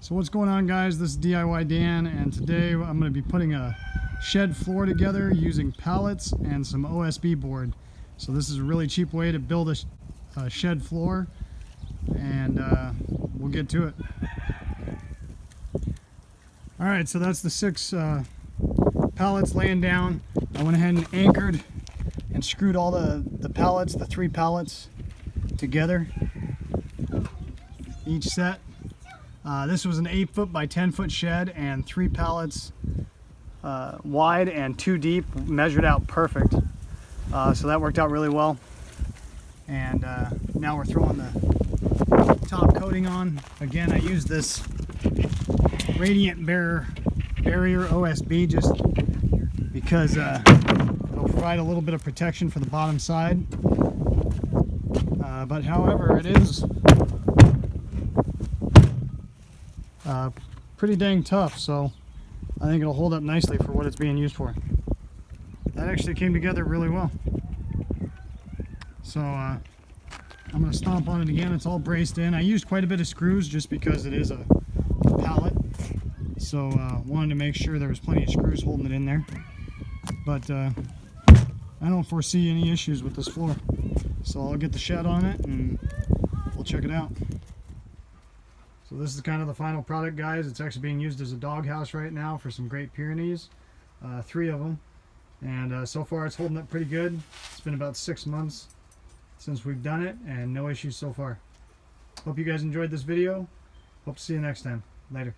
So what's going on, guys? This is DIY Dan, and today I'm going to be putting a shed floor together using pallets and some OSB board. So this is a really cheap way to build a shed floor, and we'll get to it. Alright, so that's the 6 pallets laying down. I went ahead and anchored and screwed all the pallets, the 3 pallets, together, each set. This was an 8-foot by 10-foot shed, and 3 pallets wide and 2 deep, measured out perfect. So that worked out really well. And now we're throwing the top coating on. Again, I used this Radiant Barrier OSB just because it'll provide a little bit of protection for the bottom side. But however, it is pretty dang tough, so I think it'll hold up nicely for what it's being used for. That actually came together really well. So I'm going to stomp on it again. It's all braced in. I used quite a bit of screws just because it is a pallet, so wanted to make sure there was plenty of screws holding it in there. But I don't foresee any issues with this floor, so I'll get the shed on it and we'll check it out. So this is kind of the final product, guys. It's actually being used as a doghouse right now for some Great Pyrenees, 3 of them, and so far it's holding up pretty good. It's been about 6 months since we've done it, and no issues so far. Hope you guys enjoyed this video. Hope to see you next time. Later.